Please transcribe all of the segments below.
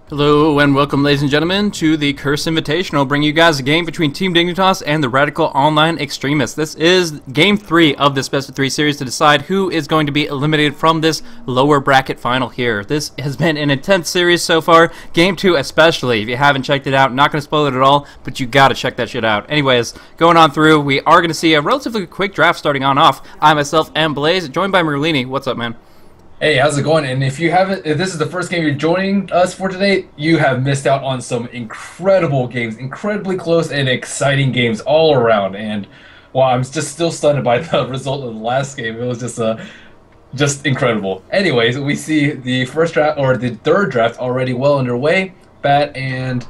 Hello and welcome, ladies and gentlemen, to the RoX Invitational, bringing you guys a game between Team Dignitas and the Radical Online Extremists. This is Game 3 of this Best of 3 series to decide who is going to be eliminated from this lower bracket final here. This has been an intense series so far, Game 2 especially. If you haven't checked it out, not going to spoil it at all, but you gotta check that shit out. Anyways, going on through, we are going to see a relatively quick draft starting on off. I myself am Blaze, joined by Merlini. What's up, man? Hey, how's it going? And if this is the first game you're joining us for today, you have missed out on some incredible games, incredibly close and exciting games all around. And wow, I'm just still stunned by the result of the last game. It was just incredible. Anyways, we see the first draft or the third draft already well underway. Bat and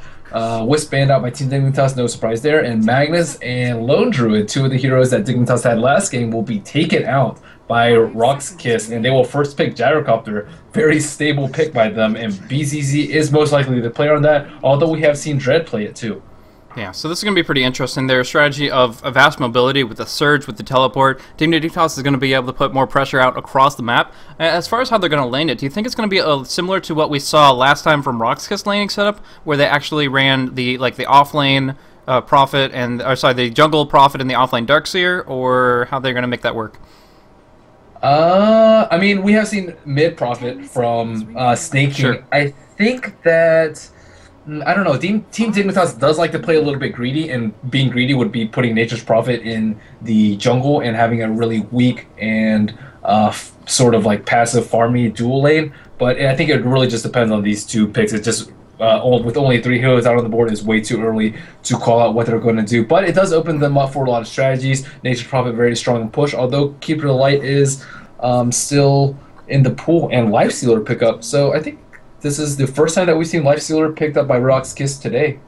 Wisp banned out by Team Dignitas, no surprise there. And Magnus and Lone Druid, two of the heroes that Dignitas had last game, will be taken out by RoX.KIS, and they will first pick Gyrocopter. Very stable pick by them, and BZZ is most likely the player on that, although we have seen Dread play it too. Yeah, so this is going to be pretty interesting. Their strategy of a vast mobility with the Surge, with the Teleport. Team Dignitas is going to be able to put more pressure out across the map. As far as how they're going to lane it, do you think it's going to be similar to what we saw last time from RoX.KIS laning setup, where they actually ran the off-lane Prophet and, the jungle Prophet and the off-lane Darkseer, or how they're going to make that work? I mean, we have seen mid Prophet from Snake King. Sure. I think that I don't know. Team Dignitas does like to play a little bit greedy, and being greedy would be putting Nature's Prophet in the jungle and having a really weak and sort of like passive farmy dual lane. But I think it really just depends on these two picks. It just with only 3 heroes out on the board is way too early to call out what they're going to do. But it does open them up for a lot of strategies. Nature's Prophet very strong in push, although Keeper of the Light is still in the pool, and Lifestealer pickup. So I think this is the first time that we've seen Lifestealer picked up by RoX.KIS today.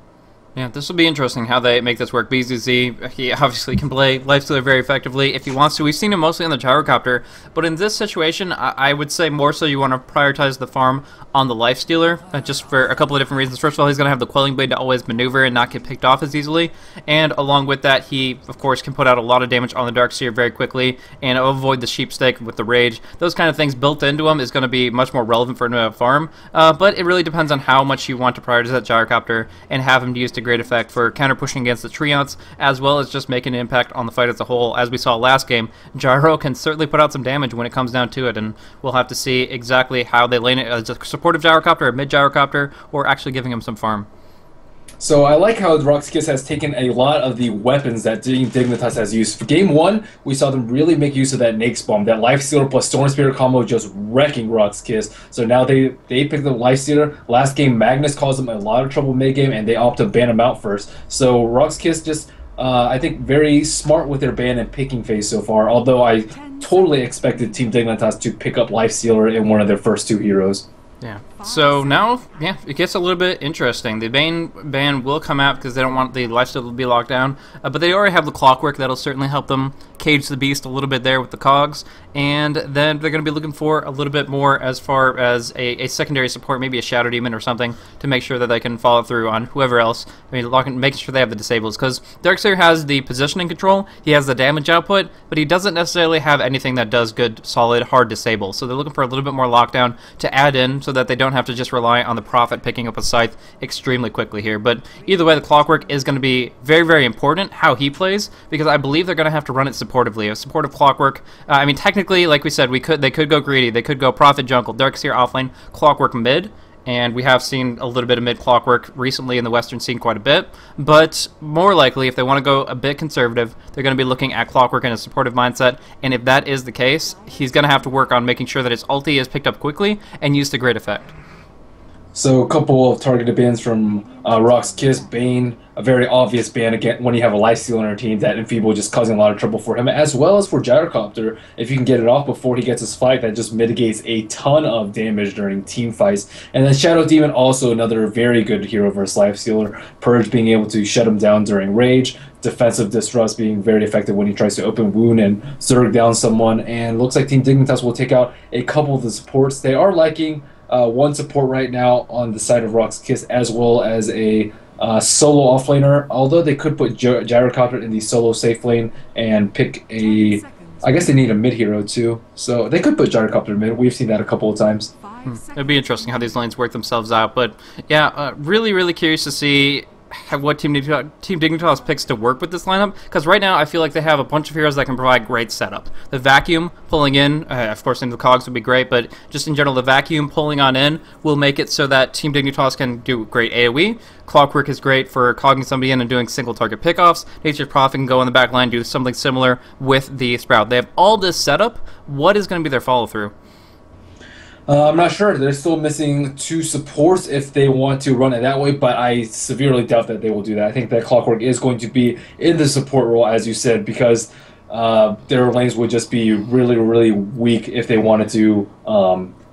Yeah, this will be interesting how they make this work. BZZ, he obviously can play Lifestealer very effectively if he wants to. We've seen him mostly on the Gyrocopter, but in this situation, I would say more so you want to prioritize the farm on the Lifestealer, just for a couple of different reasons. First of all, he's going to have the Quelling Blade to always maneuver and not get picked off as easily, and along with that, he, of course, can put out a lot of damage on the Darkseer very quickly, and avoid the Sheepstick with the Rage. Those kind of things built into him is going to be much more relevant for him to farm, but it really depends on how much you want to prioritize that Gyrocopter and have him used to great effect for counter pushing against the Treants, as well as just making an impact on the fight as a whole. As we saw last game, Gyro can certainly put out some damage when it comes down to it, and we'll have to see exactly how they lane it as a supportive Gyrocopter, a mid Gyrocopter, or actually giving him some farm. So I like how RoX.KIS has taken a lot of the weapons that Team Dignitas has used. For Game 1, we saw them really make use of that Nake's Bomb, that Lifestealer plus Storm Spirit combo just wrecking RoX.KIS. So now they picked up Lifestealer. Last game, Magnus caused them a lot of trouble mid-game, and they opt to ban him out first. So RoX.KIS just, I think, very smart with their ban and picking phase so far, although I totally expected Team Dignitas to pick up Lifestealer in one of their first 2 heroes. Yeah. So now, yeah, it gets a little bit interesting. The Bane ban will come out because they don't want the lifesteal to be locked down, but they already have the Clockwork. That'll certainly help them cage the beast a little bit there with the cogs, and then they're going to be looking for a little bit more as far as a secondary support, maybe a Shadow Demon or something, to make sure that they can follow through on whoever else. I mean, making sure they have the disables, because Darkseer has the positioning control, he has the damage output, but he doesn't necessarily have anything that does good, solid, hard disable. So they're looking for a little bit more lockdown to add in so that they don't have to just rely on the Prophet picking up a Scythe extremely quickly here. But either way, the Clockwork is going to be very, very important, how he plays, because I believe they're going to have to run it supportively. A supportive Clockwork, I mean, technically, like we said, they could go greedy. They could go Prophet jungle, Darkseer offlane, Clockwork mid, and we have seen a little bit of mid Clockwork recently in the Western scene quite a bit, but more likely, if they want to go a bit conservative, they're going to be looking at Clockwork in a supportive mindset, and if that is the case, he's going to have to work on making sure that his ulti is picked up quickly and used to great effect. So a couple of targeted bans from RoX.KIS. Bane, a very obvious ban again when you have a Lifesteal on your team, that Enfeeble just causing a lot of trouble for him, as well as for Gyrocopter. If you can get it off before he gets his flag, that just mitigates a ton of damage during team fights. And then Shadow Demon, also another very good hero versus Lifestealer. Purge being able to shut him down during Rage. Defensive Disrupts being very effective when he tries to open wound and Zerg down someone. And looks like Team Dignitas will take out a couple of the supports. They are liking one support right now on the side of RoX.KIS, as well as a solo offlaner, although they could put Gyrocopter in the solo safe lane and pick a... I guess they need a mid hero too, so they could put Gyrocopter mid. We've seen that a couple of times. It'd be interesting how these lanes work themselves out. But yeah, really, really curious to see what Team Dignitas picks to work with this lineup, because right now I feel like they have a bunch of heroes that can provide great setup. The vacuum pulling in, of course into the cogs would be great, but just in general the vacuum pulling on in will make it so that Team Dignitas can do great AoE. Clockwork is great for cogging somebody in and doing single target pickoffs. Nature's Prophet can go in the back line, do something similar with the Sprout. They have all this setup. What is going to be their follow through? I'm not sure. They're still missing 2 supports if they want to run it that way, but I severely doubt that they will do that. I think that Clockwork is going to be in the support role, as you said, because their lanes would just be really, really weak if they wanted to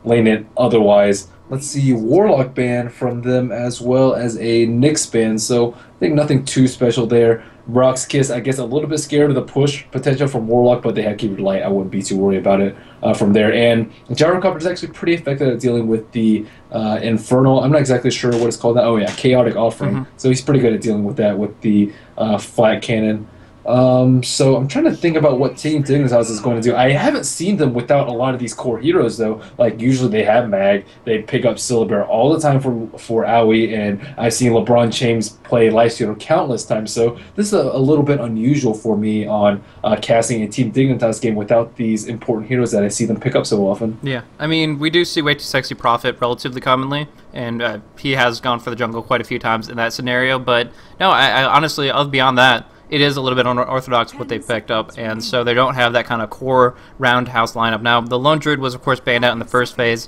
lane it otherwise. Let's see, Warlock ban from them as well as a Nyx ban, so I think nothing too special there. RoX.KIS, I guess a little bit scared of the push potential from Warlock, but they have Keep It Light. I wouldn't be too worried about it from there. And Gyrocopter is actually pretty effective at dealing with the Infernal. I'm not exactly sure what it's called now. Oh yeah, Chaotic Offering. So he's pretty good at dealing with that with the flat cannon. So I'm trying to think about what Team Dignitas is going to do. I haven't seen them without a lot of these core heroes though. Like usually they have Mag, they pick up Syllabear all the time for AoE, and I've seen LeBron James play Lifestealer countless times. So this is a little bit unusual for me on casting a Team Dignitas game without these important heroes that I see them pick up so often. Yeah, I mean we do see Way Too Sexy Prophet relatively commonly, and he has gone for the jungle quite a few times in that scenario. But no, I honestly, beyond that, it is a little bit unorthodox what they picked up, and so they don't have that kind of core roundhouse lineup. Now, the Lone Druid was, of course, banned out in the first phase,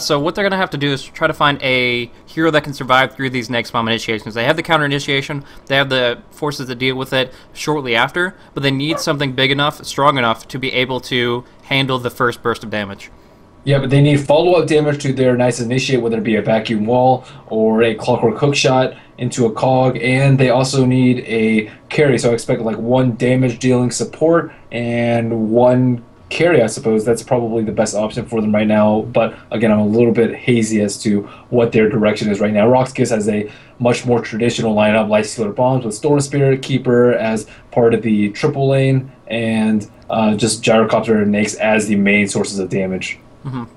so what they're going to have to do is try to find a hero that can survive through these next bomb initiations. They have the counter initiation, they have the forces to deal with it shortly after, but they need something big enough, strong enough, to be able to handle the first burst of damage. Yeah, but they need follow-up damage to their nice initiate, whether it be a vacuum wall or a clockwork hookshot into a cog, and they also need a carry, so I expect like 1 damage dealing support and 1 carry, I suppose. That's probably the best option for them right now, but again, I'm a little bit hazy as to what their direction is right now. RoX.KIS has a much more traditional lineup, Lifestealer Bombs with Storm Spirit, Keeper as part of the triple lane, and just Gyrocopter and Nyx as the main sources of damage.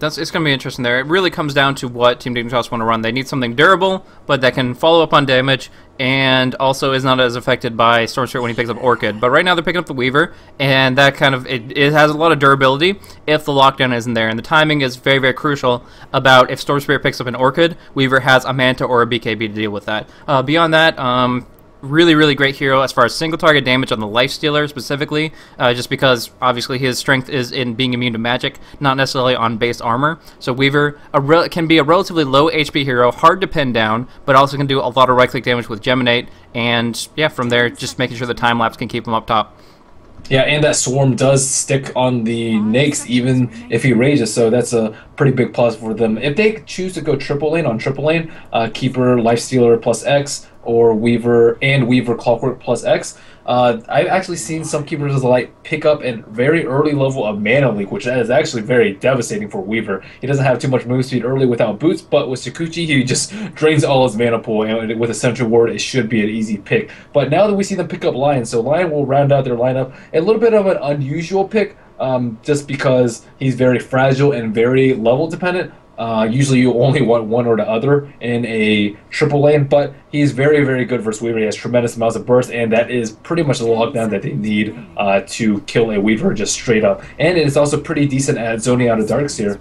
It's going to be interesting there. It really comes down to what Team Dignitas want to run. They need something durable, but that can follow up on damage, and also is not as affected by Storm Spirit when he picks up Orchid. But right now they're picking up the Weaver, and that kind of, it has a lot of durability if the lockdown isn't there. And the timing is very, very crucial about if Storm Spirit picks up an Orchid, Weaver has a Manta or a BKB to deal with that. Beyond that, really, really great hero as far as single target damage on the Lifestealer specifically, just because obviously his strength is in being immune to magic, not necessarily on base armor. So Weaver can be a relatively low HP hero, hard to pin down, but also can do a lot of right-click damage with Geminate, and yeah, from there, just making sure the time-lapse can keep him up top. Yeah, and that Swarm does stick on the Nyx even if he rages, so that's a pretty big plus for them. If they choose to go triple lane on triple lane, Keeper, Lifestealer plus X, or Weaver Clockwork plus X, I've actually seen some Keepers of the Light pick up a very early level of Mana Leak, which is actually very devastating for Weaver. He doesn't have too much move speed early without boots, but with Shukuchi, he just drains all his mana pool, and with a Sentry Ward, it should be an easy pick. But now that we see them pick up Lion, so Lion will round out their lineup. A little bit of an unusual pick, just because he's very fragile and very level dependent. Usually you only want one or the other in a triple lane, but he's very, very good versus Weaver. He has tremendous amounts of burst, and that is pretty much the lockdown that they need to kill a Weaver just straight up. And it's also pretty decent at zoning out a Darkseer.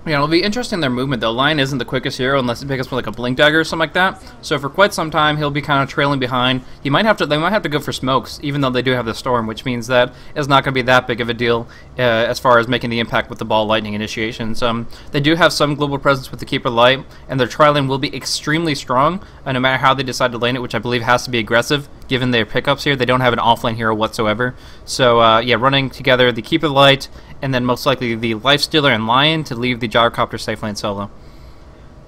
Yeah, it'll be interesting their movement though. Lion isn't the quickest hero unless he picks up like a Blink Dagger or something like that. So for quite some time he'll be kind of trailing behind. They might have to go for smokes, even though they do have the Storm, which means that it's not going to be that big of a deal as far as making the impact with the ball lightning initiations. They do have some global presence with the Keeper Light, and their tri-lane will be extremely strong, no matter how they decide to lane it, which I believe has to be aggressive given their pickups here. They don't have an offlane hero whatsoever. So yeah, running together the Keeper Light, and then most likely the Lifestealer and Lion to leave the Gyrocopter safe lane solo.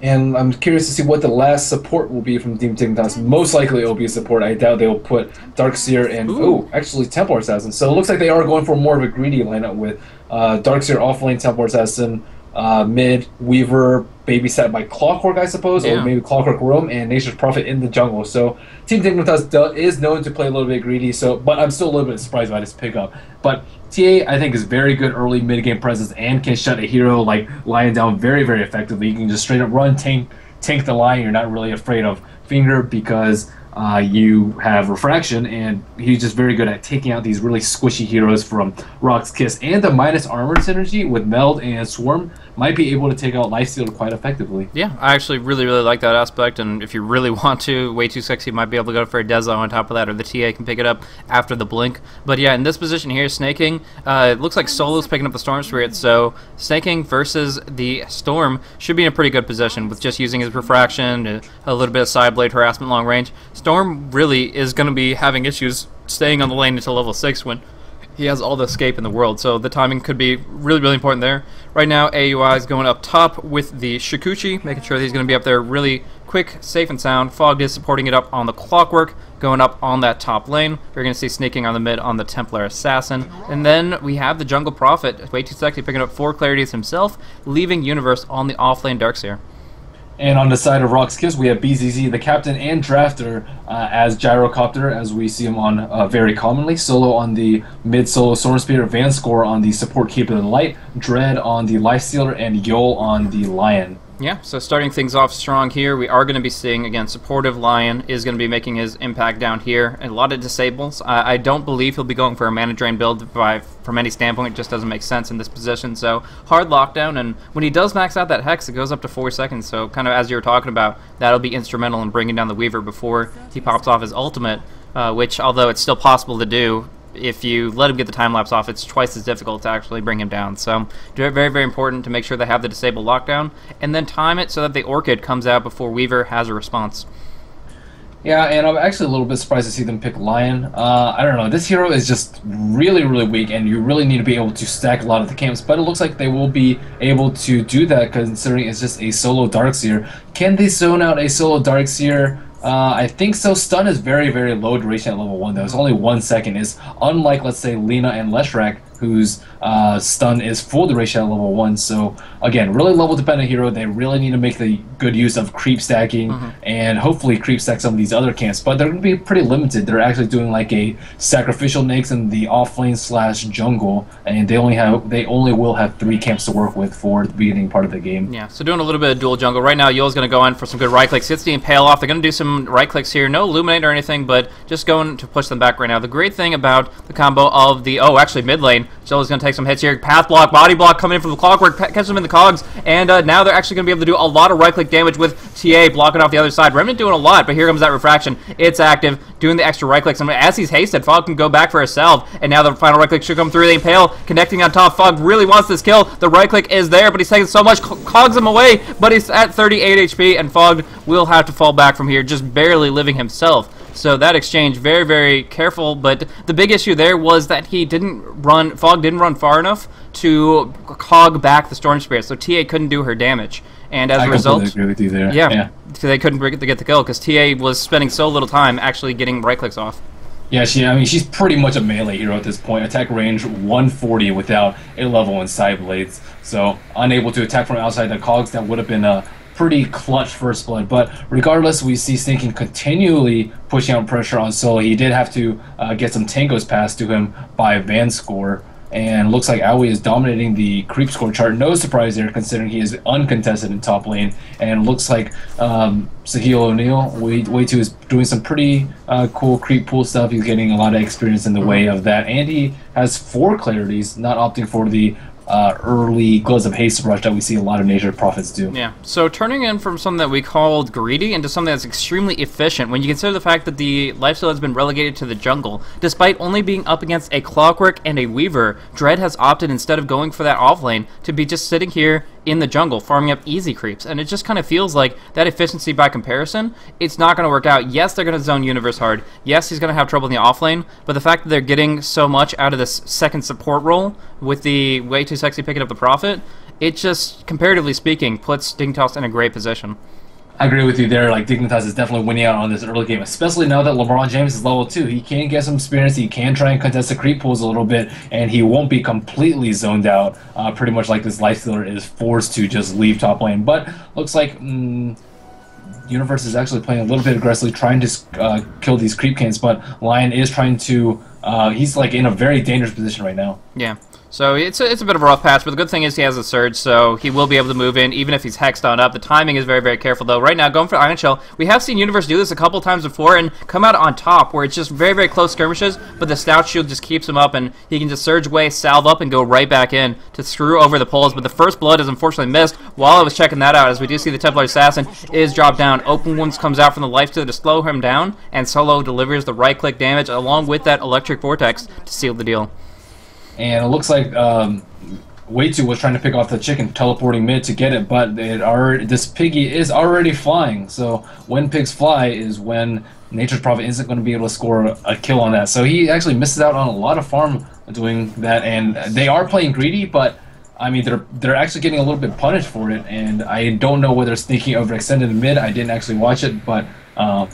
And I'm curious to see what the last support will be from Team Dignitas. Most likely it will be a support. I doubt they'll put Darkseer and, actually Templar Assassin. So it looks like they are going for more of a greedy lineup with Darkseer offlane, Templar Assassin, mid, Weaver, babysat by Clockwork, I suppose, or Yeah. maybe Clockwork Roam and Nature's Prophet in the jungle. So Team Dignitas is known to play a little bit greedy, so but I'm still a little bit surprised by this pickup. But TA, I think, is very good early mid-game presence and can shut a hero like Lion down very, very effectively. You can just straight up run, tank the Lion. You're not really afraid of Finger because you have Refraction, and he's just very good at taking out these really squishy heroes from RoX.KIS. And the minus armor synergy with Meld and Swarm might be able to take out Lifesteal quite effectively. Yeah, I actually really, really like that aspect, and if you really want to, Way Too Sexy might be able to go for a Dezo on top of that, or the TA can pick it up after the Blink. But yeah, in this position here, snaking, it looks like Solo's picking up the Storm Spirit, so snaking versus the Storm should be in a pretty good position with just using his Refraction, a little bit of Side Blade harassment long range. Storm really is going to be having issues staying on the lane until level 6 when he has all the escape in the world, so the timing could be really, really important there. Right now, AUI is going up top with the Shikuchi, making sure that he's going to be up there really quick, safe, and sound. Fogged is supporting it up on the Clockwork, going up on that top lane. We're going to see sneaking on the mid on the Templar Assassin. And then we have the Jungle Prophet, Way Too Sexy, picking up 4 Clarities himself, leaving Universe on the off-lane Darkseer. And on the side of RoX.KIS, we have BZZ, the captain and drafter, as Gyrocopter, as we see him on very commonly. Solo on the mid-solo Storm Spirit, Vanscore on the support Keeper of the Light, Dread on the Lifestealer, and Yol on the Lion. Yeah, so starting things off strong here, we are going to be seeing, again, supportive Lion is going to be making his impact down here. And a lot of disables. I don't believe he'll be going for a mana drain build from any standpoint. It just doesn't make sense in this position. So hard lockdown, and when he does max out that Hex, it goes up to 4 seconds. So kind of as you were talking about, that'll be instrumental in bringing down the Weaver before he pops off his ultimate, which, although it's still possible to do, if you let him get the time lapse off, it's twice as difficult to actually bring him down. So very, very important to make sure they have the disable lockdown and then time it so that the Orchid comes out before Weaver has a response. Yeah, and I'm actually a little bit surprised to see them pick Lion. I don't know, this hero is just really, really weak, and you really need to be able to stack a lot of the camps, but it looks like they will be able to do that considering it's just a solo Darkseer. Can they zone out a solo Darkseer? I think so. Stun is very, very low duration at level 1, though. It's only 1 second. It's unlike, let's say, Lina and Leshrac, whose stun is full duration at level 1. So, again, really level-dependent hero. They really need to make the good use of creep stacking and hopefully creep stack some of these other camps. But they're going to be pretty limited. They're actually doing like a sacrificial Nyx in the off-lane / jungle, and they only will have 3 camps to work with for the beginning part of the game. Yeah, so doing a little bit of dual jungle. Right now, Yol's going to go in for some good right clicks. Gets the Impale off. They're going to do some right clicks here. No Illuminate or anything, but just going to push them back right now. The great thing about the combo of the, actually mid lane, Zillow's going to take some hits here. Path block, body block coming in from the Clockwork, catches them in the cogs, and now they're actually going to be able to do a lot of right click damage with TA blocking off the other side. Remnant doing a lot, but here comes that Refraction. It's active, doing the extra right clicks. And as he's hasted, Fog can go back for a salve, and now the final right click should come through. The Impale connecting on top. Fog really wants this kill. The right click is there, but he's taking so much, cogs him away, but he's at 38 HP, and Fog will have to fall back from here, just barely living himself. So that exchange, very, very careful, but the big issue there was that Fog didn't run far enough to cog back the Storm Spirit, so TA couldn't do her damage. And as a result, agree with you there. Yeah, they couldn't get the kill because TA was spending so little time actually getting right clicks off. Yeah, she's pretty much a melee hero at this point. Attack range 140 without a level 1 side blades. So unable to attack from outside the cogs, that would have been a pretty clutch first blood. But regardless, we see Stinking continually pushing out pressure on Solo. He did have to get some tangos passed to him by Vanscore. And looks like Aoi is dominating the creep score chart. No surprise there, considering he is uncontested in top lane. And looks like Sahil O'Neal, Way Too, is doing some pretty cool creep pool stuff. He's getting a lot of experience in the way of that. And he has 4 clarities, not opting for the early Gloves of Haste rush that we see a lot of Nature Prophets do. Yeah, so turning in from something that we called greedy into something that's extremely efficient, when you consider the fact that the lifesteal has been relegated to the jungle, despite only being up against a Clockwork and a Weaver, Dread has opted, instead of going for that offlane, to be just sitting here in the jungle, farming up easy creeps, and it just kind of feels like that efficiency by comparison, it's not going to work out. Yes, they're going to zone Universe hard. Yes, he's going to have trouble in the offlane, but the fact that they're getting so much out of this second support role with the Way Too Sexy picking up the Prophet, it just, comparatively speaking, puts Dignitas in a great position. I agree with you there. Like Dignitas is definitely winning out on this early game, especially now that LeBron James is level 2. He can get some experience. He can try and contest the creep pools a little bit, and he won't be completely zoned out. Pretty much like this Lifestealer is forced to just leave top lane. But looks like Universe is actually playing a little bit aggressively, trying to kill these creep cans. But Lion is trying to. He's like in a very dangerous position right now. Yeah. So it's a bit of a rough patch, but the good thing is he has a surge, so he will be able to move in, even if he's hexed on up. The timing is very, very careful, though. Right now, going for Iron Shell, we have seen Universe do this a couple times before and come out on top, where it's just very, very close skirmishes, but the Stout Shield just keeps him up, and he can just surge away, salve up, and go right back in to screw over the poles. But the first blood is unfortunately missed while I was checking that out, as we do see the Templar Assassin is dropped down. Open Wounds comes out from the Lifestealer to slow him down, and Solo delivers the right-click damage along with that Electric Vortex to seal the deal. And it looks like Wei2 was trying to pick off the chicken, teleporting mid to get it, but this piggy is already flying. So when pigs fly is when Nature's Prophet isn't going to be able to score a kill on that. So he actually misses out on a lot of farm doing that, and they are playing greedy, but I mean they're actually getting a little bit punished for it. And I don't know whether sneaking overextended in mid. I didn't actually watch it, but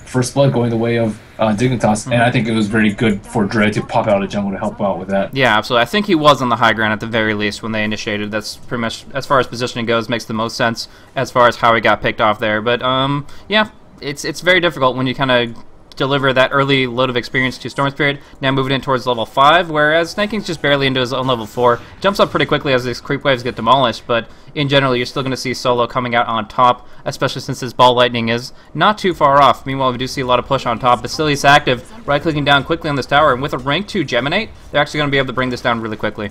First Blood going the way of Dignitas, and I think it was very good for Dread to pop out of jungle to help out with that. Yeah, absolutely. I think he was on the high ground at the very least when they initiated. That's pretty much, as far as positioning goes, makes the most sense as far as how he got picked off there. But yeah, it's very difficult when you kind of deliver that early load of experience to Storm Spirit. Now moving in towards level 5, whereas Snaking's just barely into his own level 4. Jumps up pretty quickly as these creep waves get demolished, but in general you're still going to see Solo coming out on top, especially since his Ball Lightning is not too far off. Meanwhile, we do see a lot of push on top. Basilius active, right-clicking down quickly on this tower, and with a rank 2 Geminate, they're actually going to be able to bring this down really quickly.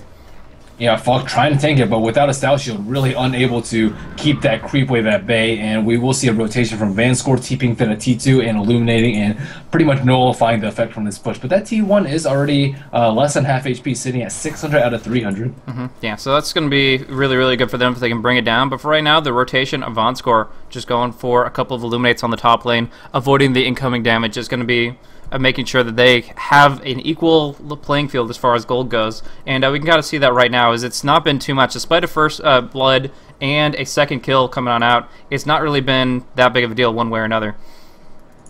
Yeah, Falk trying to tank it, but without a Stout Shield, really unable to keep that creep wave at bay, and we will see a rotation from Vanscore, TPing Fit at T2 and illuminating and pretty much nullifying the effect from this push. But that T1 is already less than half HP, sitting at 600 out of 300. Yeah, so that's going to be really, really good for them if they can bring it down. But for right now, the rotation of Vanscore, just going for a couple of Illuminates on the top lane, avoiding the incoming damage, is going to be making sure that they have an equal playing field as far as gold goes. And we can kind of see that right now, as it's not been too much. Despite a first blood and a second kill coming on out, it's not really been that big of a deal one way or another.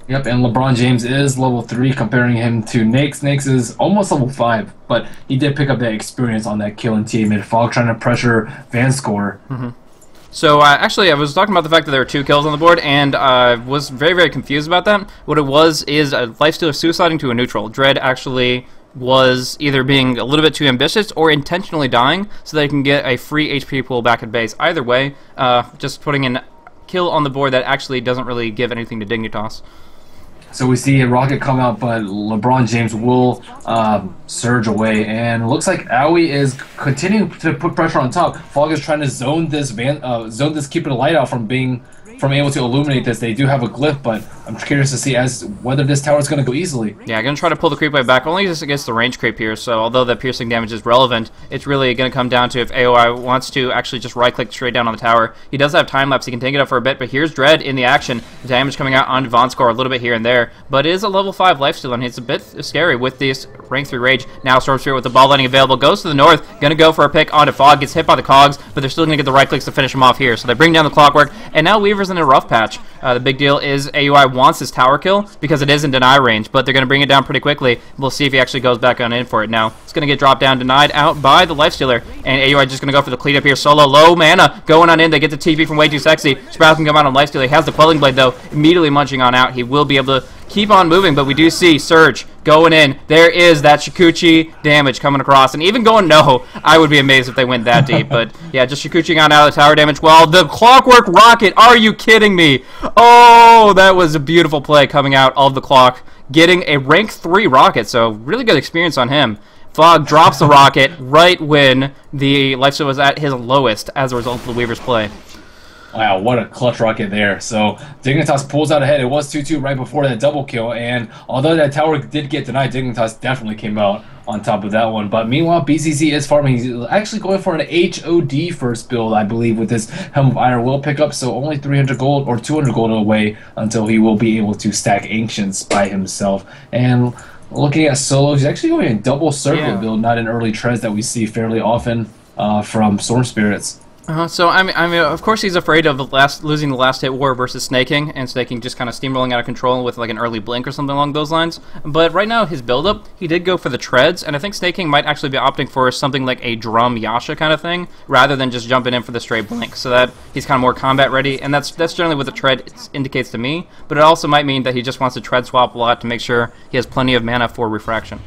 Yep, and LeBron James is level 3, comparing him to Nakes. Nakes is almost level 5, but he did pick up that experience on that kill in TA mid. Fog trying to pressure Vanscore. So, actually, I was talking about the fact that there were 2 kills on the board, and I was very, very confused about that. What it was is a Lifestealer suiciding to a neutral. Dread actually was either being a little bit too ambitious or intentionally dying so they can get a free HP pool back at base. Either way, just putting in kill on the board that actually doesn't really give anything to Dignitas. So we see a rocket come out, but LeBron James will surge away, and it looks like Aoi is continuing to put pressure on top. Fog is trying to zone this Keeper the Light out from able to illuminate this. They do have a glyph, but I'm curious to see whether this tower is going to go easily. Yeah, I'm going to try to pull the creep wave back, only just against the range creep here, so although the piercing damage is relevant, it's really going to come down to if AOI wants to actually just right-click straight down on the tower. He does have time-lapse, he can take it up for a bit, but here's Dread in the action. The damage coming out on Vanscore a little bit here and there, but it is a level 5 lifesteal, and it's a bit scary with this rank 3 Rage. Now Storm Spirit with the ball lighting available, goes to the north, going to go for a pick onto Fog, gets hit by the cogs, but they're still going to get the right-clicks to finish him off here, so they bring down the Clockwork, and now Weaver's in a rough patch. The big deal is AUI wants his tower kill because it is in deny range, but they're going to bring it down pretty quickly. We'll see if he actually goes back on in for it now. It's going to get dropped down, denied out by the Lifestealer, and AUI just going to go for the cleat up here. Solo, low mana, going on in. They get the TP from Way Too Sexy. Sprout can come out on Lifestealer. He has the Quelling Blade, though, immediately munching on out. He will be able to keep on moving, but we do see Surge going in. There is that Shikuchi damage coming across, and even going no, I would be amazed if they went that deep. But yeah, just Shikuchi on out of the tower damage. Well, the Clockwork Rocket, are you kidding me? Oh, that was a beautiful play coming out of the Clock, getting a rank 3 rocket, so really good experience on him. Fog drops the rocket right when the Lifesteal was at his lowest as a result of the Weaver's play. Wow, what a clutch rocket there. So Dignitas pulls out ahead. It was 2-2 right before that double kill, and although that tower did get denied, Dignitas definitely came out on top of that one. But meanwhile, BCZ is farming. He's actually going for an HOD first build, I believe, with this Helm of Iron will pick up, so only 300 gold or 200 gold away until he will be able to stack Ancients by himself. And looking at Solo, he's actually going a double circle build, not an early Trez that we see fairly often from Storm Spirits. So of course, he's afraid of losing the last hit war versus snaking, and snaking just kind of steamrolling out of control with like an early blink or something along those lines. But right now, his build-up, he did go for the treads, and I think snaking might actually be opting for something like a drum Yasha kind of thing, rather than just jumping in for the straight blink, so that he's kind of more combat ready, and that's generally what the tread indicates to me. But it also might mean that he just wants to tread swap a lot to make sure he has plenty of mana for refraction.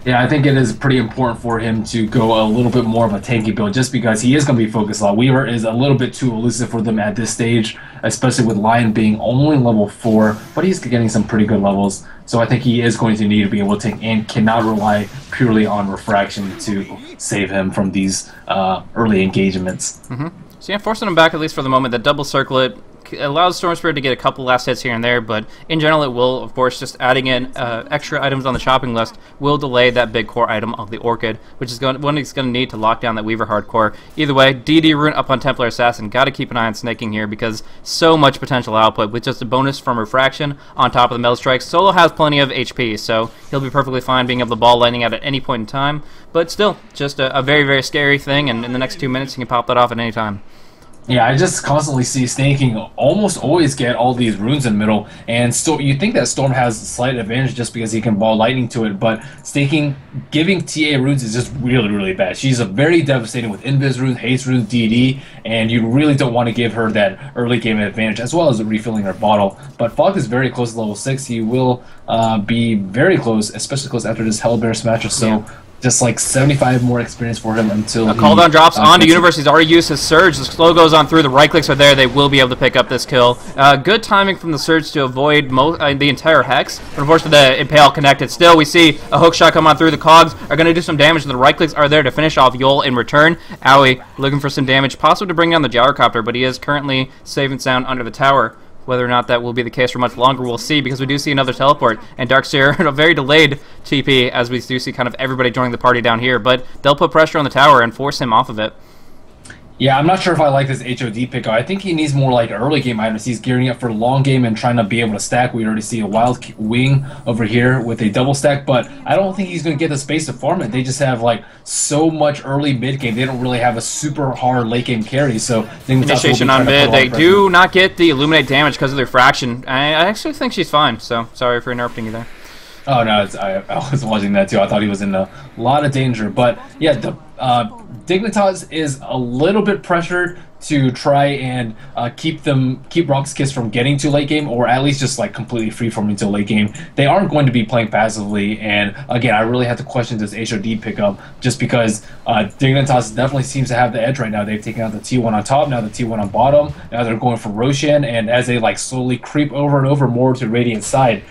Yeah, I think it is pretty important for him to go a little bit more of a tanky build just because he is going to be focused a lot. Weaver is a little bit too elusive for them at this stage, especially with Lion being only level 4, but he's getting some pretty good levels. So I think he is going to need to be able to tank and cannot rely purely on refraction to save him from these early engagements. So yeah, forcing him back at least for the moment. That double circlet allows Storm Spirit to get a couple last hits here and there, but in general it will, of course, just adding in extra items on the shopping list will delay that big core item of the Orchid, which is one he's going to need to lock down that Weaver hardcore. Either way, DD rune up on Templar Assassin. Got to keep an eye on snaking here because so much potential output with just a bonus from refraction on top of the metal strike. Solo has plenty of HP, so he'll be perfectly fine being able to ball lightning out at any point in time, but still, just a very, very scary thing, and in the next 2 minutes he can pop that off at any time. Yeah, I just constantly see snaking almost always get all these runes in middle, and still you think that Storm has a slight advantage just because he can ball lightning to it, but snaking, giving TA runes is just really, really bad. She's a very devastating with Invis runes, Haste runes, DD, and you really don't want to give her that early game advantage as well as refilling her bottle. But Fog is very close to level 6. He will be very close, especially close after this Hellbear smash, so... Yeah. Just like 75 more experience for him until a call down drops onto Universe. He's already used his Surge. The slow goes on through. The right clicks are there. They will be able to pick up this kill. Good timing from the Surge to avoid the entire Hex. But unfortunately, the Impale connected. Still, we see a hook shot come on through. The Cogs are going to do some damage. The right clicks are there to finish off Yol in return. Owie looking for some damage, possibly to bring down the Gyrocopter, but he is currently safe and sound under the tower. Whether or not that will be the case for much longer, we'll see, because we do see another teleport, and Darkseer, a very delayed TP, as we do see kind of everybody joining the party down here, but they'll put pressure on the tower and force him off of it. Yeah, I'm not sure if I like this HOD pickup. I think he needs more like early game items. He's gearing up for long game and trying to be able to stack. We already see a Wild Wing over here with a double stack, but I don't think he's going to get the space to farm it. They just have like so much early mid game. They don't really have a super hard late game carry. So initiation on mid. They do not get the Illuminate damage because of their fraction. I actually think she's fine. So sorry for interrupting you there. Oh no, I was watching that too. I thought he was in a lot of danger, but yeah, the Dignitas is a little bit pressured to try and keep RoX.KIS from getting to late game, or at least just like completely freeforming until late game. They aren't going to be playing passively, and again, I really have to question this HOD pickup just because Dignitas definitely seems to have the edge right now. They've taken out the T1 on top, now the T1 on bottom. Now they're going for Roshan, and as they like slowly creep over and over more to Radiant side,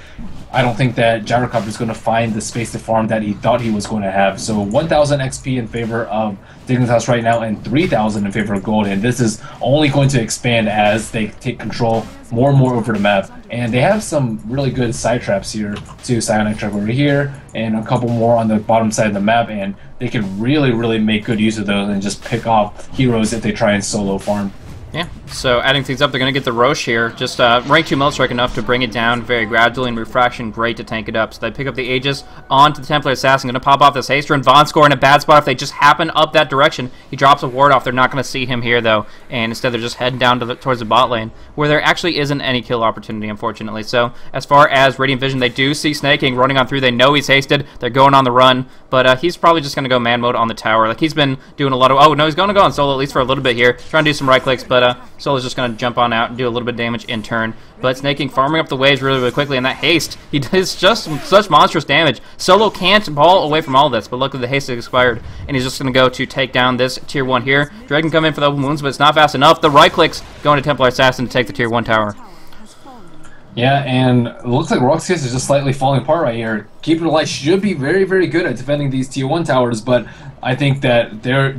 I don't think that Gyrocopter is going to find the space to farm that he thought he was going to have. So 1,000 XP in favor of Dignitas right now and 3,000 in favor of Gold. And this is only going to expand as they take control more and more over the map. And they have some really good side traps here too. Psionic Trap over here and a couple more on the bottom side of the map. And they can really, really make good use of those and just pick off heroes if they try and solo farm. Yeah, so adding things up, they're going to get the Roche here. Just rank 2 Melt Strike enough to bring it down very gradually, and Refraction great to tank it up. So they pick up the Aegis onto the Templar Assassin. Going to pop off this Haste Rune. Von score in a bad spot if they just happen up that direction. He drops a ward off. They're not going to see him here, though, and instead they're just heading down to towards the bot lane, where there actually isn't any kill opportunity, unfortunately. So as far as Radiant Vision, they do see Snaking running on through. They know he's hasted. They're going on the run, but he's probably just going to go man mode on the tower. Like, he's been doing a lot of... Oh, no, he's going to go on solo, at least for a little bit here. Trying to do some right clicks, but Solo's just going to jump on out and do a little bit of damage in turn. But Snaking farming up the waves really, really quickly, and that haste, he does just such monstrous damage. Solo can't ball away from all this, but luckily the haste is expired, and he's just going to go to take down this tier 1 here. Drake can come in for the open wounds, but it's not fast enough. The right clicks going to Templar Assassin to take the tier 1 tower. Yeah, and it looks like RoX.KIS is just slightly falling apart right here. Keeper Light should be very, very good at defending these tier 1 towers, but I think that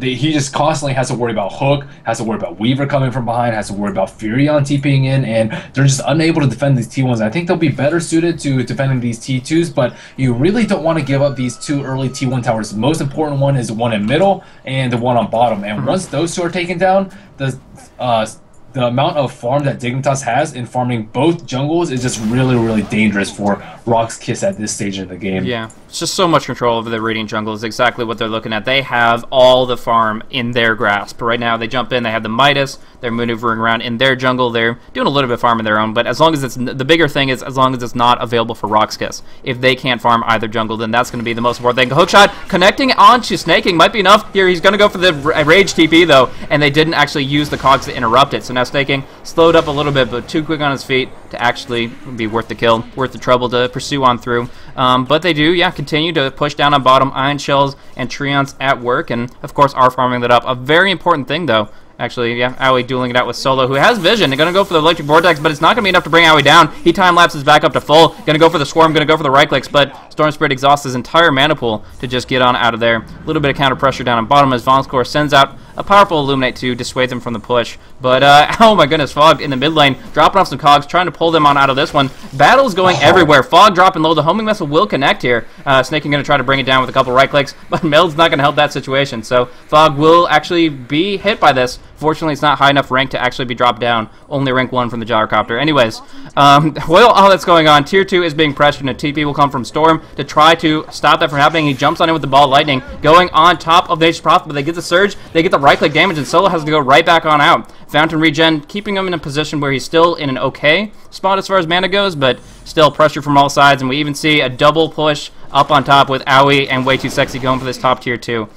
he just constantly has to worry about Hook, has to worry about Weaver coming from behind, has to worry about Furion TPing in, and they're just unable to defend these T1s. I think they'll be better suited to defending these T2s, but you really don't want to give up these 2 early T1 towers. The most important one is the one in middle and the one on bottom, and once those 2 are taken down, the the amount of farm that Dignitas has in farming both jungles is just really, really dangerous for RoX.KIS at this stage of the game. Yeah, it's just so much control over the Radiant jungle is exactly what they're looking at. They have all the farm in their grasp. Right now, they jump in, they have the Midas, they're maneuvering around in their jungle, they're doing a little bit of farm of their own, but as long as it's, the bigger thing is as long as it's not available for RoX.KIS. If they can't farm either jungle, then that's going to be the most important thing. Hookshot connecting onto Snaking might be enough here. He's going to go for the Rage TP, though, and they didn't actually use the cogs to interrupt it. So now Snaking slowed up a little bit, but too quick on his feet to actually be worth the kill, worth the trouble to pursue on through. But they do, yeah, continue to push down on bottom. Iron Shells and Treants at work, and of course are farming that up. A very important thing, though. Actually, yeah, Owie dueling it out with Solo, who has vision. They're going to go for the Electric Vortex, but it's not going to be enough to bring Owie down. He time-lapses back up to full. Going to go for the Swarm, going to go for the right clicks, but Storm Spirit exhausts his entire mana pool to just get on out of there. A little bit of counter pressure down on bottom as Vonskor sends out a powerful Illuminate to dissuade them from the push. But, oh my goodness, Fog in the mid lane, dropping off some cogs, trying to pull them on out of this one. Battle's going everywhere. Fog dropping low. The homing missile will connect here. Snaking going to try to bring it down with a couple right clicks, but Meld's not going to help that situation. So Fog will actually be hit by this. Fortunately, it's not high enough rank to actually be dropped down. Only rank 1 from the Gyrocopter. Anyways, while all that's going on, Tier 2 is being pressured, and a TP will come from Storm to try to stop that from happening. He jumps on in with the Ball of Lightning, going on top of Nature's Prophet, but they get the Surge, they get the right-click damage, and Solo has to go right back on out. Fountain Regen, keeping him in a position where he's still in an okay spot as far as mana goes, but still pressure from all sides, and we even see a double push up on top with Owie and Way Too Sexy going for this top Tier 2.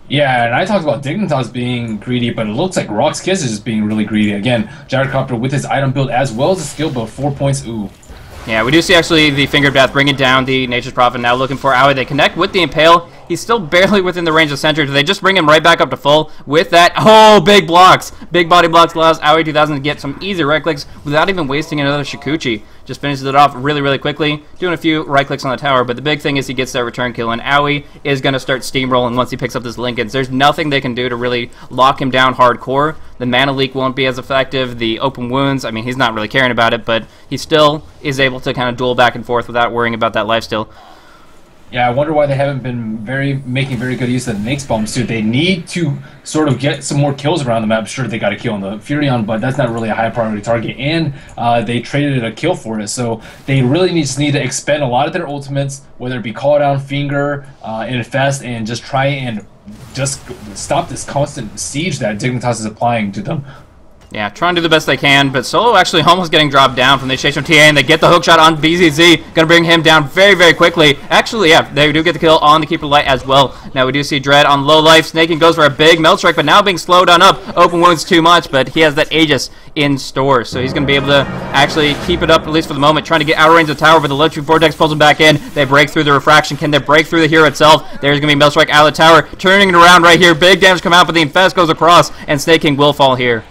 Yeah, and I talked about Dignitas being greedy, but it looks like RoX.KIS is just being really greedy. Again, Gyrocopter with his item build as well as his skill build, 4 points, ooh. Yeah, we do see actually the Finger of Death bringing down the Nature's Prophet, now looking for Owie. They connect with the Impale. He's still barely within the range of center. Do they just bring him right back up to full with that? Oh, big blocks. Big body blocks allows Owie 2000 to get some easy right clicks without even wasting another Shikuchi. Just finishes it off really, really quickly, doing a few right clicks on the tower, but the big thing is he gets that return kill, and Owie is going to start steamrolling once he picks up this Linken's. There's nothing they can do to really lock him down hardcore. The mana leak won't be as effective. The open wounds, I mean, he's not really caring about it, but he still is able to kind of duel back and forth without worrying about that lifesteal. Yeah, I wonder why they haven't been making very good use of the Nyx bombs too. They need to sort of get some more kills around the map. Sure, they got a kill on the Furion, but that's not really a high priority target, and they traded a kill for it. So they really just need to expend a lot of their ultimates, whether it be Call Down, Finger, Infest, and just try and just stop this constant siege that Dignitas is applying to them. Yeah, trying to do the best they can, but Solo actually almost getting dropped down from the initiation of TA, and they get the hook shot on BZZ. Gonna bring him down very, very quickly. Actually, yeah, they do get the kill on the Keeper Light as well. Now we do see Dread on low life. Snaking goes for a big Melt Strike, but now being slowed on up. Open wounds too much, but he has that Aegis in store, so he's gonna be able to actually keep it up, at least for the moment, trying to get out of range of the tower, but the Electric Vortex pulls him back in. They break through the Refraction. Can they break through the hero itself? There's gonna be Melt Strike out of the tower, turning it around right here. Big damage come out, but the Infest goes across, and Snaking will fall here.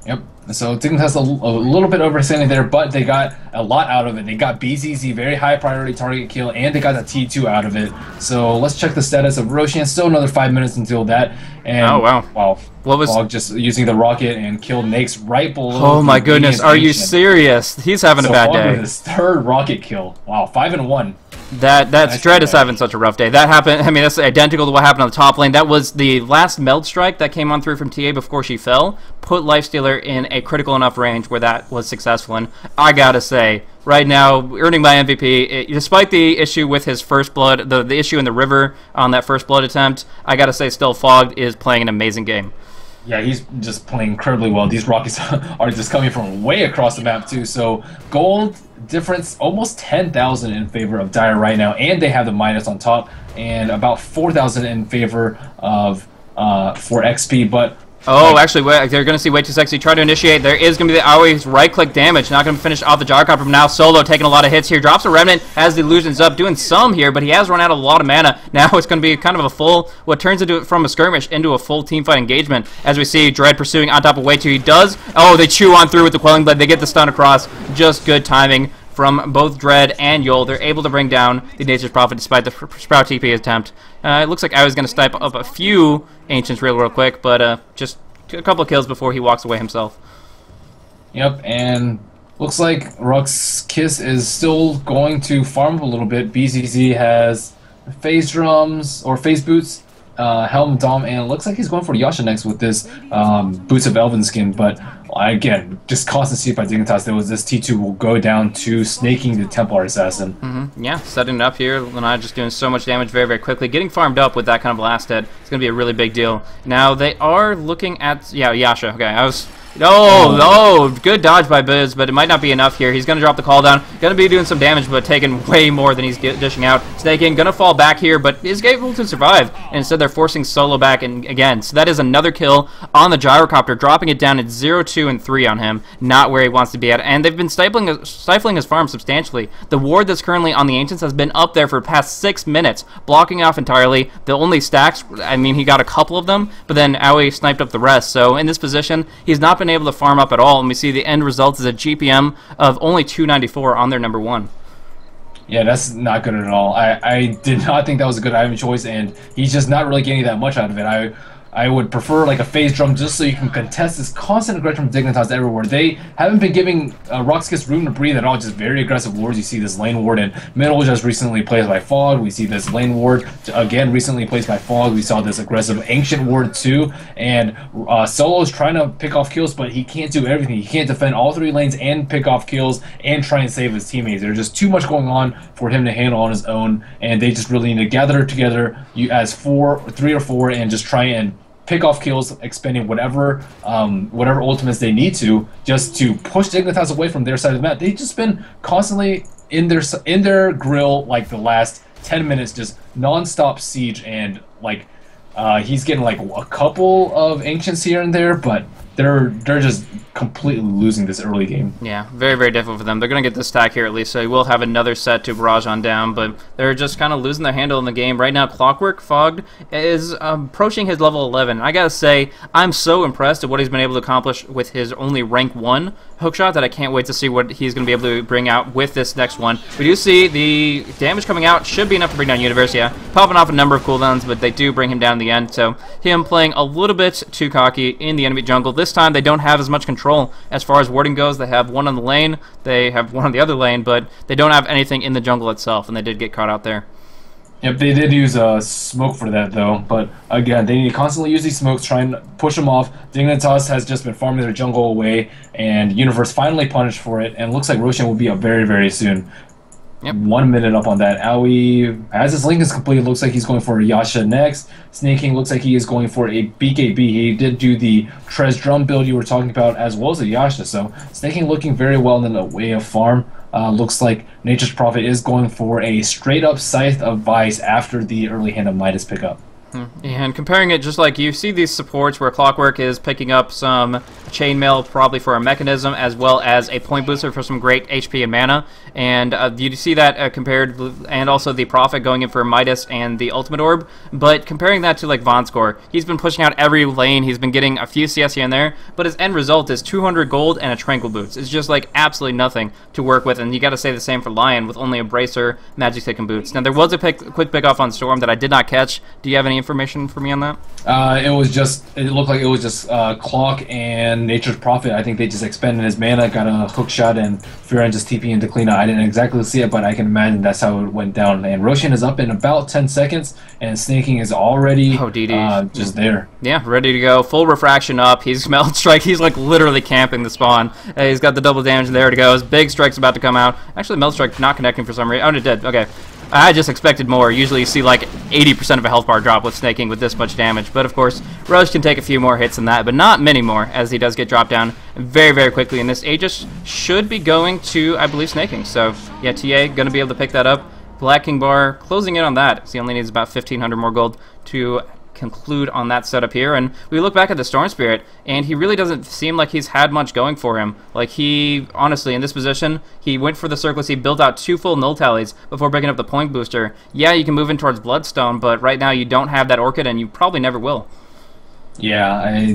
Yep. So Dignitas a little bit overextended there, but they got a lot out of it. They got BZZ, very high priority target kill, and they got the T2 out of it. So let's check the status of Roshan. Still another 5 minutes until that. And oh wow! Wow. What was Fog just using the rocket and killed Nyx right below. Oh my goodness! Are you serious? He's having a bad day. With his third rocket kill. Wow, 5 and 1. That's Dread is having such a rough day. That happened. I mean, that's identical to what happened on the top lane. That was the last Meld Strike that came on through from TA before she fell. Put Lifestealer in a critical enough range where that was successful. And I gotta say, right now, earning my MVP, despite the issue with his first blood, the issue in the river on that first blood attempt, I gotta say, still Fogged is playing an amazing game. Yeah, he's just playing incredibly well. These rockets are just coming from way across the map too. So gold difference almost 10,000 in favor of Dire right now, and they have the minus on top, and about 4,000 in favor of for XP. But oh, actually, they're going to see Way Too Sexy try to initiate. There is going to be the Owie's right-click damage. Not going to finish off the Gyrocopter from now. Solo taking a lot of hits here. Drops a Remnant, has the illusions up, doing some here, but he has run out of a lot of mana. Now it's going to be kind of a full, what turns into from a skirmish into a full teamfight engagement. As we see Dread pursuing on top of Way Too. He does. Oh, they chew on through with the Quelling Blade. They get the stun across. Just good timing from both Dread and Yol. They're able to bring down the Nature's Prophet despite the Sprout TP attempt. It looks like I was going to snipe up a few Ancients real quick, but just a couple of kills before he walks away himself. Yep, and looks like RoX.KIS is still going to farm a little bit. BZZ has phase drums or phase boots, Helm Dom, and it looks like he's going for Yasha next with this Boots of Elven skin, but again, just constant seat by Dignitas. There was this T2 will go down to snaking the Templar Assassin. Yeah, setting it up here. Lanai just doing so much damage very, very quickly. Getting farmed up with that kind of blast head. It's going to be a really big deal. Now, they are looking at... Yeah, Yasha. Okay, I was... Oh, good dodge by Biz, but it might not be enough here. He's going to drop the call down. Going to be doing some damage, but taking way more than he's dishing out. Snaking, going to fall back here, but is able to survive. And instead, they're forcing Solo back and again. So that is another kill on the Gyrocopter, dropping it down at 0, 2, and 3 on him. Not where he wants to be at. And they've been stifling his farm substantially. The ward that's currently on the Ancients has been up there for the past 6 minutes, blocking off entirely. The only stacks, I mean, he got a couple of them, but then Aoi sniped up the rest. So in this position, he's not been able to farm up at all, and we see the end result is a GPM of only 294 on their number 1. Yeah, that's not good at all. I did not think that was a good item choice, and he's just not really getting that much out of it. I would prefer like a phase drum just so you can contest this constant aggression from Dignitas everywhere. They haven't been giving RoX.KIS room to breathe at all, just very aggressive wards. You see this lane ward in middle just recently placed by Fog. We see this lane ward again recently placed by Fog. We saw this aggressive ancient ward too, and Solo's trying to pick off kills, but he can't do everything. He can't defend all 3 lanes and pick off kills and try and save his teammates. There's just too much going on for him to handle on his own, and they just really need to gather together as 3 or 4 and just try and pick off kills, expending whatever ultimates they need to, just to push Dignitas away from their side of the map. They've just been constantly in their grill like the last 10 minutes, just non-stop siege, and like he's getting like a couple of ancients here and there, but they're just completely losing this early game. Yeah, very, very difficult for them. They're going to get this stack here at least, so he will have another set to barrage on down, but they're just kind of losing their handle in the game. Right now, Clockwork Fogged is approaching his level 11. I gotta say, I'm so impressed at what he's been able to accomplish with his only rank 1 hookshot that I can't wait to see what he's going to be able to bring out with this next one. We do see the damage coming out should be enough to bring down Universe, yeah. Popping off a number of cooldowns, but they do bring him down in the end, so him playing a little bit too cocky in the enemy jungle. This time, they don't have as much control as far as warding goes. They have one on the lane, they have one on the other lane, but they don't have anything in the jungle itself, and they did get caught out there. Yep, they did use smoke for that though, but again, they need to constantly use these smokes, try and push them off. Dignitas has just been farming their jungle away, and Universe finally punished for it, and it looks like Roshan will be up very, very soon. Yep. 1 minute up on that. Aoi, as his link is complete, looks like he's going for a Yasha next. Snaking looks like he is going for a BKB. He did do the Trez drum build you were talking about, as well as a Yasha, so Snaking looking very well in the way of farm. Looks like Nature's Prophet is going for a straight-up Scythe of Vice after the early hand of Midas pickup. And comparing it, just like you see these supports where Clockwork is picking up some chainmail probably for a mechanism, as well as a point booster for some great HP and mana, and you see that compared, and also the Prophet going in for Midas and the Ultimate Orb, but comparing that to like Vonskor, he's been pushing out every lane, he's been getting a few CS here and there, but his end result is 200 gold and a Tranquil Boots. It's just like absolutely nothing to work with, and you gotta say the same for Lion with only a Bracer, Magic Stick, and Boots. Now there was a quick pick off on Storm that I did not catch. Do you have any information for me on that? It looked like it was just Clock and Nature's Prophet. I think they just expended his mana, got a hook shot, and Firan just TP into Clean. I didn't exactly see it, but I can imagine that's how it went down. And Roshan is up in about 10 seconds, and Snaking is already just there. Yeah, ready to go. Full refraction up. He's Meld Strike. He's like literally camping the spawn. He's got the double damage there to go. His big strike's about to come out. Actually, Meld Strike not connecting for some reason. Oh, it did. Okay. I just expected more. Usually you see like 80% of a health bar drop with Snaking with this much damage. But of course, Roche can take a few more hits than that, but not many more, as he does get dropped down very, very quickly. And this Aegis should be going to, I believe, Snaking. So yeah, TA going to be able to pick that up. Black King Bar closing in on that. So he only needs about 1,500 more gold to conclude on that setup here. And we look back at the Storm Spirit, and he really doesn't seem like he's had much going for him. Like, he honestly in this position, he went for the Circlus, he built out 2 full null tallies before picking up the point booster. Yeah, you can move in towards Bloodstone, but right now you don't have that Orchid, and you probably never will. Yeah,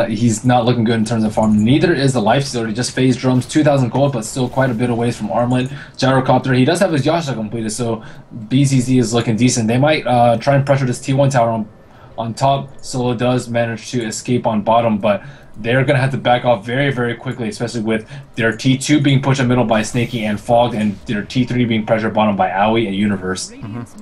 he's not looking good in terms of farm. Neither is the Lifestealer. He just phase drums 2,000 gold, but still quite a bit away from Armlet. Gyrocopter, he does have his Yasha completed, so BZZ is looking decent. They might try and pressure this T1 tower on top. Solo does manage to escape on bottom, but they're going to have to back off very, very quickly, especially with their T2 being pushed in the middle by Snaky and Fogged, and their T3 being pressured bottom by Owie and Universe.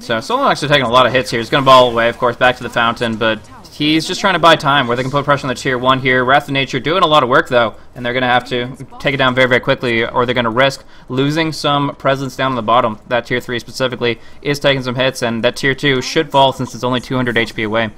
So Solo actually taking a lot of hits here. He's going to ball away, of course, back to the fountain, but he's just trying to buy time where they can put pressure on the tier 1 here. Wrath of Nature doing a lot of work, though, and they're going to have to take it down very, very quickly, or they're going to risk losing some presence down on the bottom. That tier 3 specifically is taking some hits, and that tier 2 should fall since it's only 200 HP away.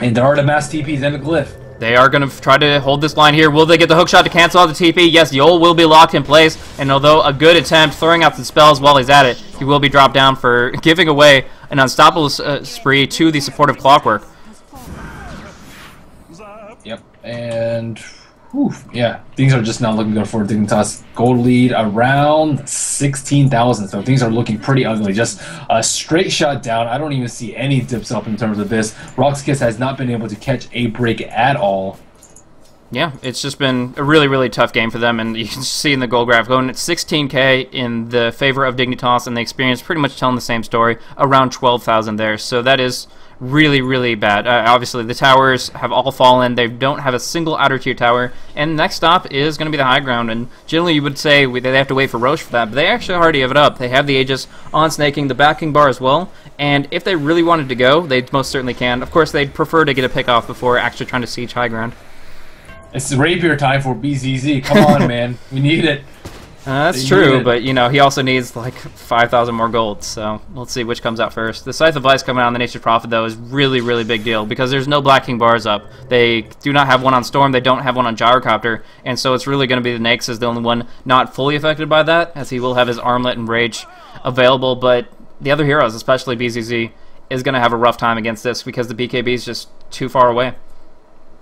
And there are the mass TPs and the glyph. They are going to try to hold this line here. Will they get the hook shot to cancel out the TP? Yes, Yol will be locked in place, and although a good attempt throwing out the spells while he's at it, he will be dropped down for giving away an unstoppable spree to the supportive Clockwork. Yep, and yeah, things are just not looking good for Dignitas. Gold lead around 16,000, so things are looking pretty ugly. Just a straight shot down. I don't even see any dips up in terms of this. RoX.KIS has not been able to catch a break at all. Yeah, it's just been a really, really tough game for them, and you can see in the goal graph going at 16K in the favor of Dignitas, and the experience pretty much telling the same story, around 12,000 there. So that is really, really bad. Obviously, the towers have all fallen. They don't have a single outer tier tower, and next stop is going to be the high ground, and generally you would say they have to wait for Roche for that, but they actually already have it up. They have the Aegis on snaking, the backing bar as well, and if they really wanted to go, they most certainly can. Of course, they'd prefer to get a pick off before actually trying to siege high ground. It's rapier time for BZZ. Come on, man. We need it. That's true, but, you know, he also needs, like, 5,000 more gold, so let's see which comes out first. The Scythe of Ice coming out on the Nature's Prophet, though, is really, really big deal, because there's no Black King bars up. They do not have one on Storm, they don't have one on Gyrocopter, and so it's really going to be the Nyx is the only one not fully affected by that, as he will have his Armlet and Rage available, but the other heroes, especially BZZ, is going to have a rough time against this, because the BKB is just too far away.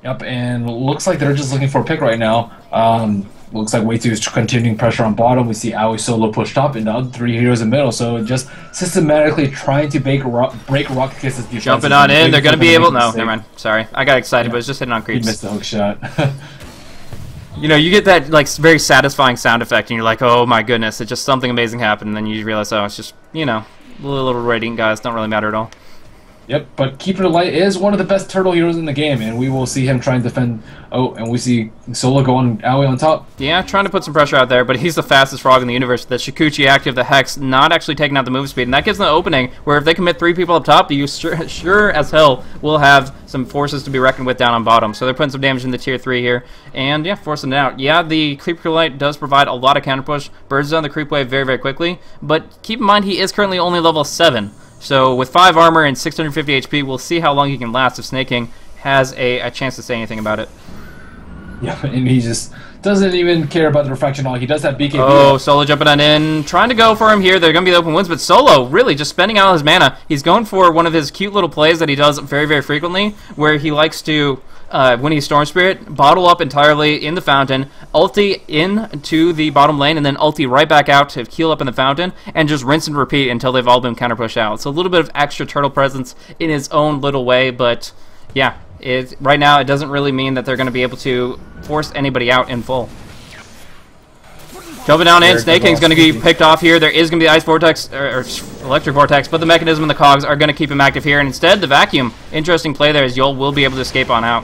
Yep, and looks like they're just looking for a pick right now. Looks like Way 2 is continuing pressure on bottom. We see Owie solo pushed up, and the other 3 heroes in the middle. So just systematically trying to break RoX.KIS's defense. Jumping on in, they're going to be able... No, never mind. Sorry, I got excited, but it's just hitting on creeps. He missed the hook shot. You know, you get that like very satisfying sound effect, and you're like, oh my goodness, it's just something amazing happened, and then you realize, oh, it's just, you know, little rating guys don't really matter at all. Yep, but Keeper of the Light is one of the best turtle heroes in the game, and we will see him try and defend. Oh, and we see Solo going Owie on top. Yeah, trying to put some pressure out there, but he's the fastest frog in the universe. The Shikuchi active, the Hex, not actually taking out the move speed, and that gives them an opening where if they commit 3 people up top, you sure as hell will have some forces to be reckoned with down on bottom. So they're putting some damage in the tier 3 here, and yeah, forcing it out. Yeah, the Keeper of the Light does provide a lot of counter push. Birds is on the creep wave very, very quickly, but keep in mind he is currently only level 7. So with 5 armor and 650 HP, we'll see how long he can last if Snaking has a chance to say anything about it. Yeah, and he just doesn't even care about the refraction at all. He does have BKB. Oh, Solo jumping on in, trying to go for him here. They're going to be the open wounds, but Solo really just spending out his mana. He's going for one of his cute little plays that he does very, very frequently, where he likes to, when he's Storm Spirit, bottle up entirely in the fountain, ulti into the bottom lane, and then ulti right back out to heal up in the fountain, and just rinse and repeat until they've all been counter pushed out. So a little bit of extra turtle presence in his own little way, but yeah, right now it doesn't really mean that they're going to be able to force anybody out in full. Jumping down in, Snaking's going to be picked off here. There is going to be Ice Vortex, or Electric Vortex, but the Mechanism and the Cogs are going to keep him active here, and instead the Vacuum. Interesting play there as Yol will be able to escape on out.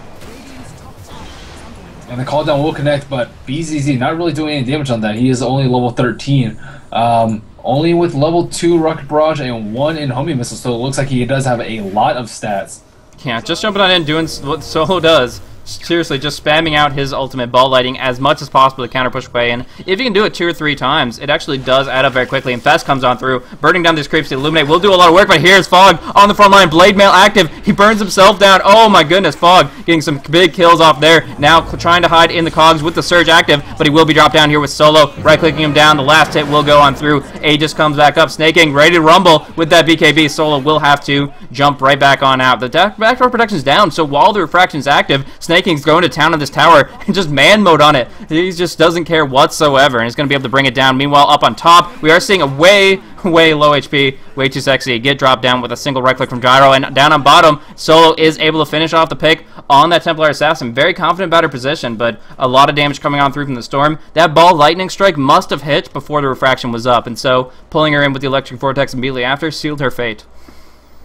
And the call down will connect, but BZZ not really doing any damage on that. He is only level 13. Only with level 2 Rocket Barrage and 1 in Homing Missile, so it looks like he does have a lot of stats. Yeah, just jumping on in, doing what Solo does. Seriously, just spamming out his ultimate ball lighting as much as possible to counter push away, and if you can do it 2 or 3 times, it actually does add up very quickly, and Fest comes on through, burning down these creeps to Illuminate. Will do a lot of work, but here's Fog on the front line, Blade Mail active, he burns himself down. Oh my goodness, Fog getting some big kills off there, now trying to hide in the Cogs with the Surge active, but he will be dropped down here with Solo, right-clicking him down. The last hit will go on through. Aegis comes back up, Snaking, ready to rumble with that BKB. Solo will have to jump right back on out. The backdoor protection's down, so while the Refraction's active, Snaking's going to town on this tower and just man mode on it. He just doesn't care whatsoever, and he's going to be able to bring it down. Meanwhile, up on top, we are seeing a way low HP, way too sexy. Get dropped down with a single right click from Gyro, and down on bottom, Solo is able to finish off the pick on that Templar Assassin. Very confident about her position, but a lot of damage coming on through from the Storm. That ball lightning strike must have hit before the refraction was up, and so pulling her in with the Electric Vortex immediately after sealed her fate.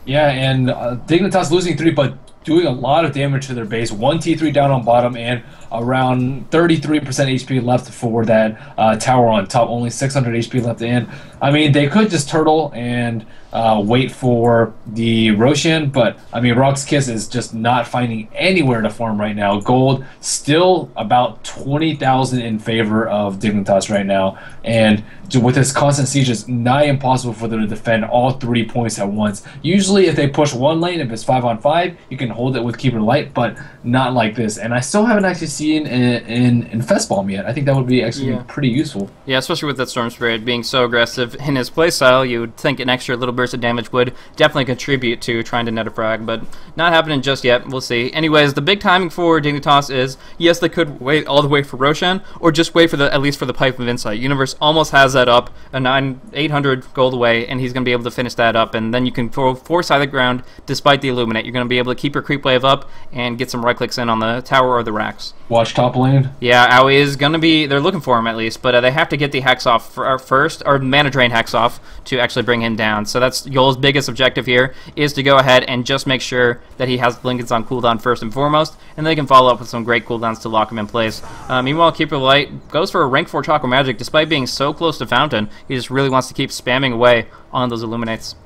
Yeah, and Dignitas losing 3, but doing a lot of damage to their base. 1 T3 down on bottom, and around 33% HP left for that tower on top, only 600 HP left in. I mean, they could just turtle and wait for the Roshan, but I mean, RoX.KIS is just not finding anywhere to farm right now. Gold still about 20,000 in favor of Dignitas right now, and with this constant siege, it's nigh impossible for them to defend all 3 points at once. Usually, if they push one lane, if it's 5-on-5, you can hold it with Keeper Light, but not like this. And I still haven't actually seen in Fest Bomb yet. I think that would be actually pretty useful. Yeah, especially with that Storm Spirit being so aggressive in his playstyle, you would think an extra little burst of damage would definitely contribute to trying to net a frag, but not happening just yet. We'll see. Anyways, the big timing for Dignitas is, yes, they could wait all the way for Roshan, or just wait for at least for the Pipe of Insight. Universe almost has that up, a 800 gold away, and he's going to be able to finish that up, and then you can force either ground despite the Illuminate. You're going to be able to keep your creep wave up and get some right clicks in on the tower or the racks. Watch top lane. Yeah, Aoi is going to be, they're looking for him at least, but they have to get the Hex off first, or Mana Drain Hex off, to actually bring him down. So that's Yol's biggest objective here, is to go ahead and just make sure that he has Lincolns on cooldown first and foremost, and they can follow up with some great cooldowns to lock him in place. Meanwhile, Keeper Light goes for a rank 4 Chakra Magic, despite being so close to Fountain. He just really wants to keep spamming away on those Illuminates.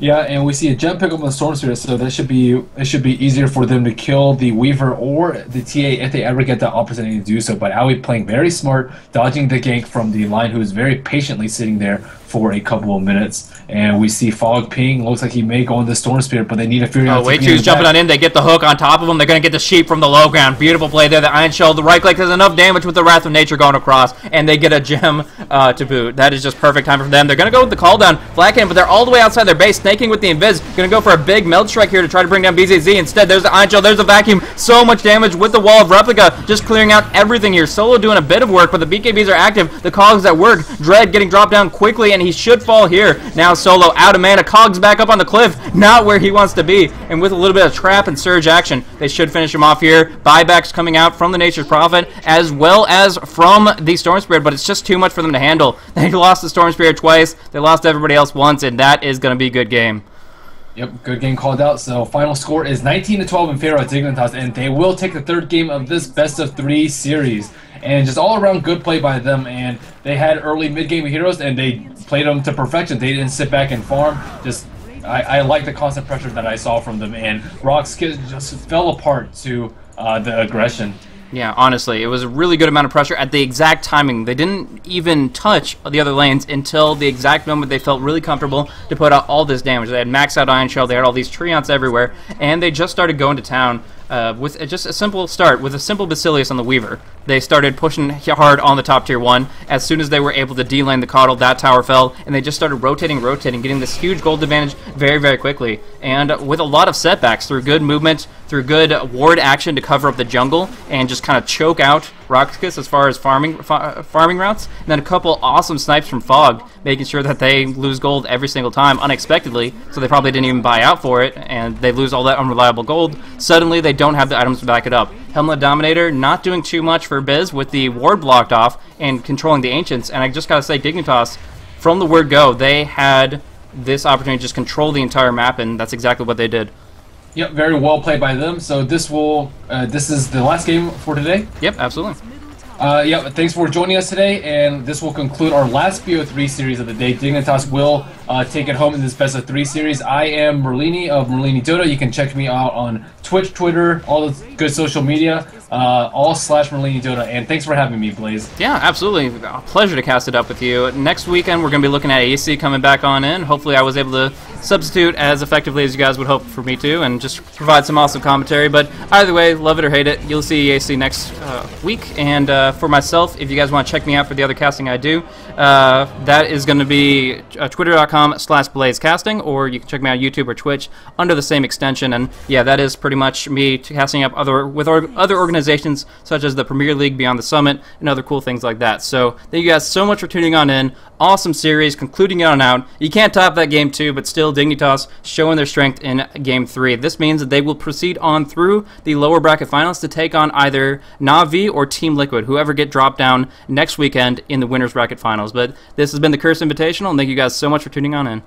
Yeah, and we see a gem pick up on the Storm Spirit, so that should be easier for them to kill the Weaver or the TA if they ever get the opportunity to do so. But Aoi playing very smart, dodging the gank from the line, who is very patiently sitting there for a couple of minutes. And we see Fog ping. Looks like he may go into Storm Spirit, but they need a Fury. Oh, Wait 2's jumping on in. They get the hook on top of him. They're going to get the sheep from the low ground. Beautiful play there. The Iron Shell, the right click, has enough damage with the Wrath of Nature going across, and they get a gem to boot. That is just perfect time for them. They're going to go with the call down, Black Hand, but they're all the way outside their base, snaking with the Invis. Going to go for a big Meld Strike here to try to bring down BZZ. Instead, there's the Iron Shell, there's the Vacuum. So much damage with the Wall of Replica, just clearing out everything here. Solo doing a bit of work, but the BKBs are active. The Cogs at work. Dread getting dropped down quickly, and he should fall here. Now Solo out of mana. Cogs back up on the cliff, not where he wants to be. And with a little bit of trap and surge action, they should finish him off here. Buybacks coming out from the Nature's Prophet, as well as from the Storm Spirit, but it's just too much for them to handle. They lost the Storm Spirit twice. They lost everybody else once, and that is going to be a good game. Yep, good game called out. So final score is 19-12 in favor of Dignitas, and they will take the third game of this best-of-3 series. And just all-around good play by them, and they had early mid-game heroes, and they played them to perfection. They didn't sit back and farm. I like the constant pressure that I saw from them, and RoX.KIS just fell apart to the aggression. Yeah, honestly, it was a really good amount of pressure at the exact timing. They didn't even touch the other lanes until the exact moment they felt really comfortable to put out all this damage. They had maxed out Iron Shell, they had all these Treants everywhere, and they just started going to town with just a simple start, with a simple Basilius on the Weaver. They started pushing hard on the top tier 1. As soon as they were able to D-lane the Coddle, that tower fell, and they just started rotating, getting this huge gold advantage very, very quickly. And with a lot of setbacks, through good movement, through good ward action to cover up the jungle, and just kind of choke out RoX.KIS as far as farming routes, and then a couple awesome snipes from Fog, making sure that they lose gold every single time unexpectedly, so they probably didn't even buy out for it, and they lose all that unreliable gold. Suddenly, they don't have the items to back it up. Helmlet Dominator not doing too much for Biz with the ward blocked off and controlling the Ancients, and I just gotta say, Dignitas, from the word go, they had this opportunity to just control the entire map, and that's exactly what they did. Yep, very well played by them. So this is the last game for today. Yep, absolutely. Yeah, thanks for joining us today, and this will conclude our last BO3 series of the day. Dignitas will take it home in this best of 3 series. I am Merlini of Merlini Dota. You can check me out on Twitch, Twitter, all the good social media, all/Merlini Dota. And thanks for having me, Blaze. Yeah, absolutely. A pleasure to cast it up with you. Next weekend, we're going to be looking at AC coming back on in. Hopefully, I was able to substitute as effectively as you guys would hope for me to, and just provide some awesome commentary. But either way, love it or hate it, you'll see AC next week. And for myself, if you guys want to check me out for the other casting I do, that is going to be twitter.com/blazecasting, or you can check me out on YouTube or Twitch under the same extension. And yeah, that is pretty much me casting up other organizations such as the Premier League, Beyond the Summit, and other cool things like that. So thank you guys so much for tuning on in. Awesome series, concluding it on out. You can't top that game 2, but still Dignitas showing their strength in game 3. This means that they will proceed on through the lower bracket finals to take on either Na'Vi or Team Liquid, whoever get dropped down next weekend in the winners bracket finals. But this has been the Curse Invitational, and thank you guys so much for tuning on in.